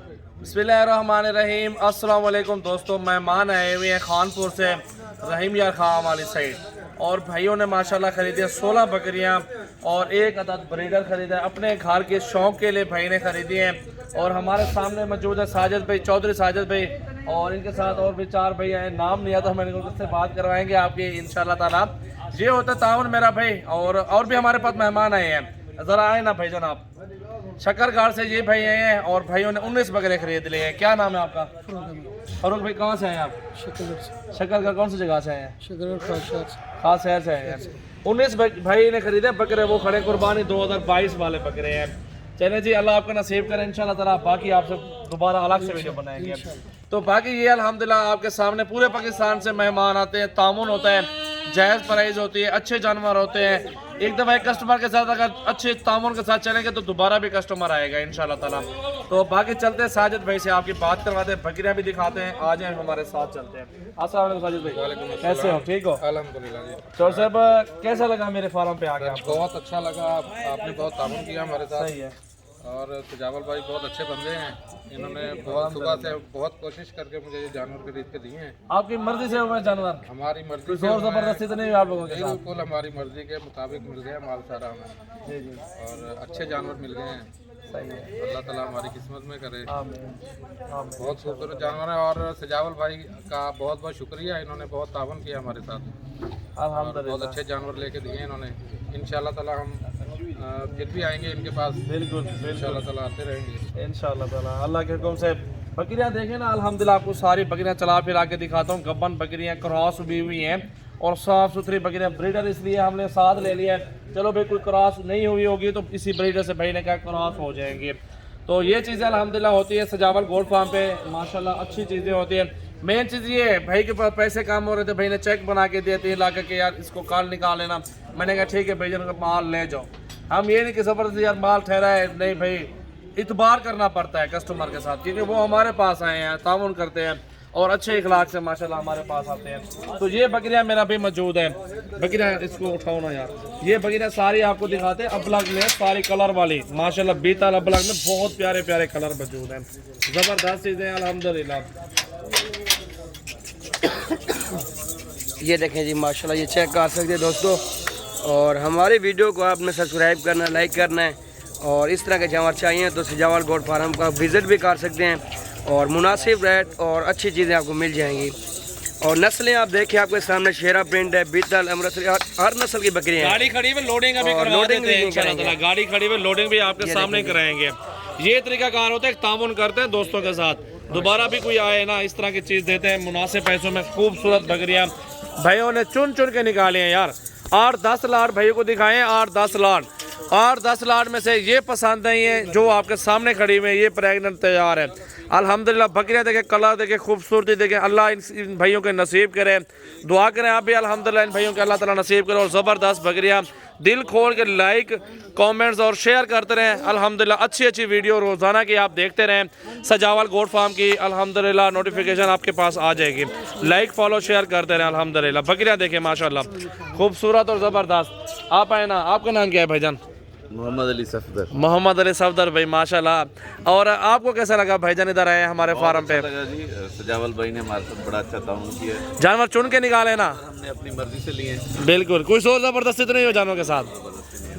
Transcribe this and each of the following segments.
बिस्मिल्लाहिर्रहमानिर्रहीम। अस्सलाम वालेकुम दोस्तों, मेहमान आए हुए हैं खानपुर से, रहीम यार खां वाली साइड। और भाइयों ने माशाल्लाह खरीदे 16 बकरियां और एक अदद ब्रीडर खरीदा अपने घर के शौक के लिए भाई ने खरीदी हैं। और हमारे सामने मौजूद है साजिद भाई, चौधरी साजिद भाई, और इनके साथ और भी 4 भाई हैं। नाम नहीं आता, हम इनको से बात करवाएंगे आपकी इंशाल्लाह ताला। ये होता है ताउन मेरा भाई। और भी हमारे पास मेहमान आए हैं, ज़रा आए ना भाई जनाब। शक्करगार से ये भाई आए हैं और भाइयों ने 19 बकरे खरीद लिए हैं। क्या नाम है आपका? फरूक भाई, कहाँ से आए हैं आप? शक्करगार कौन सी जगह से आए हैं? खास शहर से आए हैं। 19 भाई ने खरीदे बकरे, वो खड़े कुर्बानी 2022 वाले बकरे हैं। चले जी, अल्लाह आपका नसीब करे इंशाल्लाह ताला। बाकी आपसे दोबारा अलग से वीडियो बनाएंगे। तो बाकी ये अल्हम्दुलिल्लाह आपके सामने पूरे पाकिस्तान से मेहमान आते हैं, तामुन होता है, जायज़ प्राइस होती है, अच्छे जानवर होते हैं। एक दफ़ा एक कस्टमर के साथ अगर अच्छे तामुन के साथ चलेंगे तो दोबारा भी कस्टमर आएगा इंशाल्लाह ताला। तो बाकी चलते हैं साजिद भाई से, आपकी बात करवाते हैं, बकरियां भी दिखाते हैं। आ जाए हमारे साथ चलते हैं। अस्सलाम वालेकुम साजिद भाई, कैसे हो? ठीक हो? अल्हम्दुलिल्लाह जी। चौर साहब, कैसा लगा मेरे फार्म पे आके आपको? बहुत अच्छा लगा, आपने बहुत तामुन किया हमारे साथ। सही है। और सजावल भाई बहुत अच्छे बंदे हैं, इन्होंने बहुत सुबह से बहुत कोशिश करके मुझे ये जानवर खरीद के दिए हैं। आपकी मर्जी से हुए जानवर? हमारी मर्जी कोई से जोर जबरदस्ती तो नहीं हुई आप लोगों के साथ? बिल्कुल हमारी मर्जी के मुताबिक मिल गया माल सारा हमें, जी जी, और अच्छे जानवर मिल गए हैं। सही है। अल्लाह ताला हमारी किस्मत में करे। आमीन आमीन। बहुत खूबसूरत जानवर है, और सजावल भाई का बहुत बहुत शुक्रिया, इन्होंने बहुत तावन किया हमारे साथ। बहुत अल्हम्दुलिल्लाह, अच्छे जानवर लेके दिए इन्होंने। इंशाल्लाह ताला हम फिर भी आएंगे इनके पास, बिल्कुल इंशाल्लाह ताला आते रहेंगे। इंशाल्लाह ताला। अल्लाह के हुक्म से बकरियां देखें ना, अल्हम्दुलिल्लाह आपको सारी बकरियां चला फिर आके दिखाता हूँ। गब्बन बकरियां क्रॉस भी हुई हैं और साफ़ सुथरी बकरियां। ब्रीडर इसलिए हमने साथ ले लिया है, चलो भाई कोई क्रॉस नहीं हुई होगी तो इसी ब्रीडर से भाई ने कहा क्रॉस हो जाएंगे। तो ये चीज़ें अल्हम्दुलिल्लाह होती है सजावल गोल्ड फार्म पे, माशाल्लाह अच्छी चीज़ें होती हैं। मेन चीज़ ये है, भाई के पास पैसे कम हो रहे थे, भाई ने चेक बना के दिए 3 लाख के, यार इसको कल निकाल लेना। मैंने कहा ठीक है भाई जन माल ले जाओ। हम ये नहीं कि ज़बरदस्ती यार माल ठहरा है, नहीं भाई, इतबार करना पड़ता है कस्टमर के साथ, क्योंकि वो हमारे पास आए हैं, तामुन करते हैं और अच्छे इखलाक से माशाल्लाह हमारे पास आते हैं। तो ये बकरियां मेरा भी मौजूद है। बकरियां इसको उठाओ ना यार, ये बकरियां सारी आपको दिखाते हैं अबलग में, सारी कलर वाली माशाल्लाह, बीतल अबलग में बहुत प्यारे प्यारे कलर मौजूद हैं, ज़बरदस्त चीज़ें अल्हम्दुलिल्लाह। ये देखें जी माशाल्लाह, ये चेक कर सकते हैं दोस्तों। और हमारी वीडियो को आपने सब्सक्राइब करना, लाइक करना है, और इस तरह के जानवर चाहिए तो सजावल गोट फार्म का विज़िट भी कर सकते हैं, और मुनासिब रेट और अच्छी चीज़ें आपको मिल जाएंगी। और नस्लें आप देखें, आपके सामने शेरा प्रिंट है, बीतल, अमृतसरी, हर नस्ल की बकरी है। गाड़ी खड़ी है, लोडिंग अभी करवा देते हैं इंशाल्लाह। गाड़ी खड़ी है, लोडिंग भी आपके सामने कराएंगे। ये तरीका कार होता है, तामुन करते हैं दोस्तों के साथ, दोबारा भी कोई आए ना इस तरह की चीज़ देते हैं मुनासिब पैसों में। खूबसूरत बकरियाँ भाइयों ने चुन चुन के निकाले हैं यार। 8-10 लाट भाइयों को दिखाएं, 8-10 लाट, 8-10 लाट में से ये पसंद आई है जो आपके सामने खड़ी हुई है, ये प्रेगनेंट तैयार है। अल्हम्दुलिल्लाह बकरियां देखें, कलर देखें, खूबसूरती देखें, अल्लाह इन भाइयों के नसीब करे। दुआ करें आप भी अल्हम्दुलिल्लाह इन भाइयों के अल्लाह ताला नसीब करे। और ज़बरदस्त बकरियां, दिल खोल के लाइक, कमेंट्स और शेयर करते रहें। अल्हम्दुलिल्लाह अच्छी अच्छी वीडियो रोज़ाना की आप देखते रहें सजावल गोट फार्म की, अल्हम्दुलिल्लाह नोटिफिकेशन आपके पास आ जाएगी। लाइक फॉलो शेयर करते रहें। अल्हम्दुलिल्लाह बकरियां देखें माशाल्लाह खूबसूरत और ज़बरदस्त। आप आए ना, आपका नाम क्या है भाईजान? मोहम्मद अली सफदर। मोहम्मद अली सफदर भाई माशाल्लाह। और आपको कैसा लगा भाईजान इधर आए हमारे फार्म पे? लगा जी, सजावल भाई ने हमारे साथ बड़ा अच्छा ताउन किया है। जानवर चुन के निकाले ना, हमने अपनी मर्जी से लिए हैं। बिल्कुल कोई शोर जबरदस्ती तो नहीं हो जानवरों के साथ,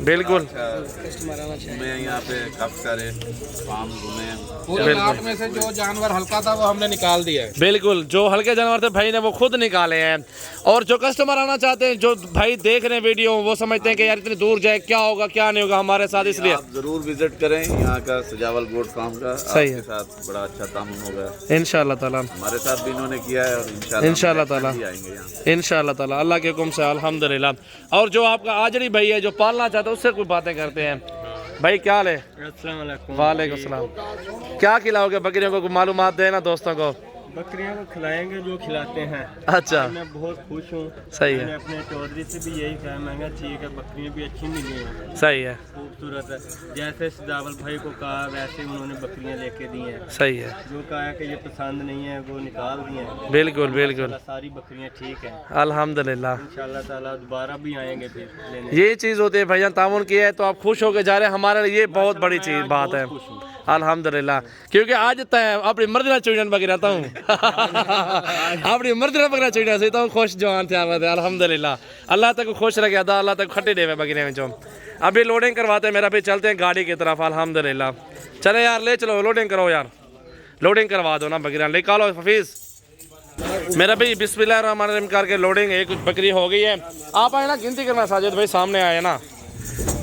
बिल्कुल। घूमे यहाँ पे काफी सारे फार्म घूमे। पूरे लाट में से जो जानवर हल्का था वो हमने निकाल दिया है। बिल्कुल, जो हल्के जानवर थे भाई ने वो खुद निकाले हैं। और जो कस्टमर आना चाहते हैं, जो भाई देख रहे हैं वीडियो, वो समझते हैं कि यार इतनी दूर जाए क्या होगा क्या नहीं होगा हमारे साथ, इसलिए आप जरूर विजिट करें यहाँ का सजावल गोट फार्म का। सही है, आपके साथ बड़ा अच्छा तामुन होगा इंशाल्लाह ताला। हमारे साथ भी इन्होंने किया है, और इंशाल्लाह ताला आएंगे यहाँ। इंशाल्लाह ताला अल्लाह के हुक्म से अल्हम्दुलिल्लाह। और जो आपका आजड़ी भाई है जो पालना चाहता है, उससे कोई बातें करते हैं। भाई क्या हाल है? अस्सलाम वालेकुम। वालेकुम सलाम। क्या खिलाओगे बकरियों को? मालूमात देना दोस्तों को। बकरियों को खिलाएंगे जो खिलाते हैं। अच्छा, मैं बहुत खुश हूँ। सही है। मैंने अपने चौधरी से भी यही कहा, मैं कहा ठीक है, बकरियाँ भी अच्छी मिली हैं, सही है, खूबसूरत है। जैसे सजावल भाई को कहा वैसे उन्होंने बकरियाँ लेके दी हैं। सही है, जो कहा कि ये पसंद नहीं है वो निकाल दी हैं। बिल्कुल बिल्कुल, सारी बकरियाँ ठीक हैं अल्हम्दुलिल्लाह। इंशाल्लाह ताला, दोबारा भी आएंगे फिर लेने। ये चीज़ होती है भैया, तामुन किया है तो आप खुश होकर जा रहे हैं, हमारे लिए ये बहुत बड़ी चीज़ बात है। अल्हम्दुलिल्लाह, क्योंकि आज तय अपनी मर्जी ना चुनन बगैर रहता हूँ अपनी मर्जी ना बगैर चुनन से तो खुश जवान थे आवाज अल्हम्दुलिल्लाह। अल्लाह तक खुश रखे था, अल्लाह तक खट्टे देवे बगैर में चो। अभी लोडिंग करवाते मेरा भी, चलते हैं गाड़ी की तरफ अल्हम्दुलिल्लाह। चले यार ले चलो, लोडिंग करो यार, लोडिंग करवा दो ना बकरियाँ, निकालो हफीज़ मेरा भाई। बिस्मिल्लाहिर्रहमानिर्रहीम करके लोडिंग एक बकरी हो गई है। आप आए ना गिनती करना, साजिद भाई सामने आए ना।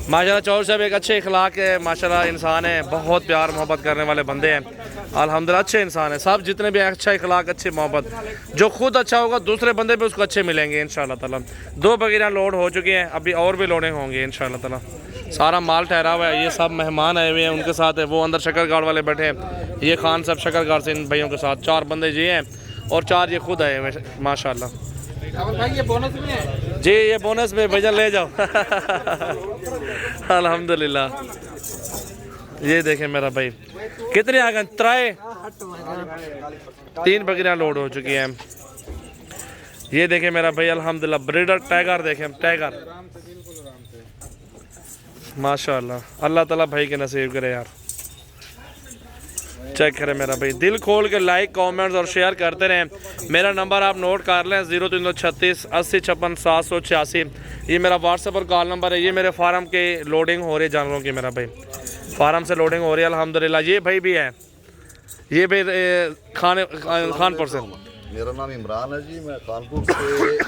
माशाल्लाह चौर साहब एक अच्छे इखलाक के माशाल्लाह इंसान है, बहुत प्यार मोहब्बत करने वाले बंदे हैं अल्हम्दुलिल्लाह, अच्छे इंसान है सब जितने भी अच्छा इखलाक अच्छी मोहब्बत। जो खुद अच्छा होगा दूसरे बंदे भी उसको अच्छे मिलेंगे इंशाल्लाह ताला। 2 बकरियाँ लोड हो चुकी हैं, अभी और भी लोडिंग होंगी इंशाल्लाह ताला। सारा माल ठहरा हुआ है, ये सब मेहमान आए हुए हैं उनके साथ है, वो अंदर शक्करगाड़ वाले बैठे हैं, ये खान साहब शक्करगाड़ से इन भाइयों के साथ 4 बंदे ये हैं और 4 ये खुद आए हुए माशाल्लाह। भाई ये बोनस में है जी, ये बोनस में भैया ले जाओ अल्हम्दुलिल्लाह। ये देखें मेरा भाई कितने आ गए, 3 बकरियां लोड हो चुकी हैं। ये देखें मेरा भाई अल्हम्दुलिल्लाह, ब्रीडर टाइगर देखें, टाइगर माशाल्लाह। अल्लाह ताला भाई के नसीब करे यार। चेक करें मेरा भाई, दिल खोल के लाइक कमेंट्स और शेयर करते रहें। मेरा नंबर आप नोट कर लें 0336 80 56 786। ये मेरा व्हाट्सएप और कॉल नंबर है। ये मेरे फार्म के लोडिंग हो रही है जानवरों की मेरा भाई, फार्म से लोडिंग हो रही है अल्हम्दुलिल्लाह। ये भाई भी है, ये भी खानपुर से। मेरा नाम इमरान है जी, मैं कानपुर से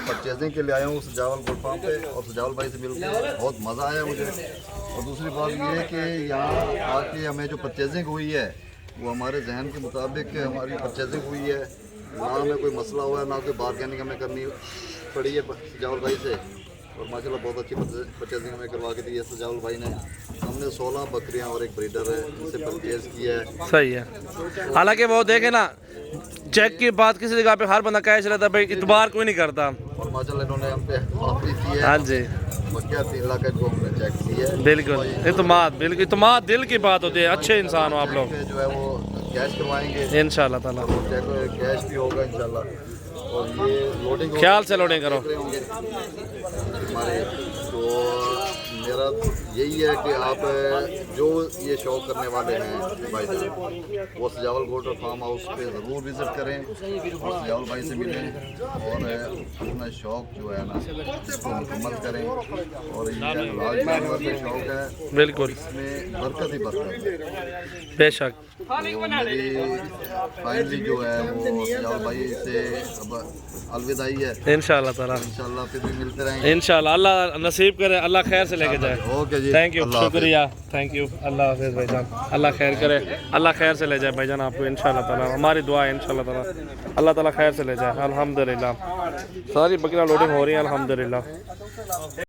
परचेजिंग के लिए आया हूँ सजावल गोट फार्म पे, और सजावल भाई से मिलकर बहुत मज़ा आया मुझे। और दूसरी बात ये है कि यहाँ आके हमें जो परचेजिंग हुई है वो हमारे जहन के मुताबिक हमारी परचेजिंग हुई है, ना हमें कोई मसला हुआ है, ना कोई बारगेनिंग हमें करनी पड़ी है सजावल भाई से। और माशाल्लाह बहुत अच्छी परचेजिंग हमें करवा के दी है सजावल भाई ने। हमने 16 बकरियां और एक ब्रीडर है इनसे परचेज किया है। सही है, हालांकि वो देखे ना चेक की बात किसी जगह पे हर बंदा कैश रहता है भाई, इतबार कोई नहीं करता। और माशाल्लाह इन्होंने हम पे माफ़ी की है। हाँ जी, बकरियां 3 लाख को हमने चेक की है। बिल्कुल इतमाद, बिल्कुल इतमाद दिल की बात होती है। अच्छे इंसान हो आप लोग, जो है वो कैश करवाएंगे इंशाल्लाह ताला, कैश भी होगा इंशाल्लाह। और ये लोडिंग ख्याल से लोडिंग करो। हमारे तो मेरा यही है कि आप जो ये शौक करने वाले हैं भाई साहब, वो सजावल गोट फार्म हाउस पे ज़रूर विज़िट करें और सजावल भाई से मिलें और अपना शौक जो है ना उसको मुकम्मल करें। और ये लाल जानवर का शौक है, बिल्कुल इसमें बरकत ही बरकत है बेशक। तो मेरी फाइनली जो है वो सजावल भाई से अब अलविदाई है इंशाल्लाह ताला, इंशाल्लाह फिर भी मिलते रहेंगे इंशाल्लाह। अल्लाह नसीब करे, अल्लाह खैर से लेके जाए। ओके जी, थैंक यू, अल्लाह हाफ़िज़। शुक्रिया, थैंक यू। अल्लाह हाफिज़ भाईजान, अल्लाह खैर करे, अल्लाह खैर से ले जाए भाईजान आपको इंशाल्लाह ताला। हमारी दुआ है इंशाल्लाह ताला, अल्लाह ताला खैर से ले जाए अल्हम्दुलिल्लाह। सारी बकरियां लोडिंग हो रही हैं अल्हम्दुलिल्लाह।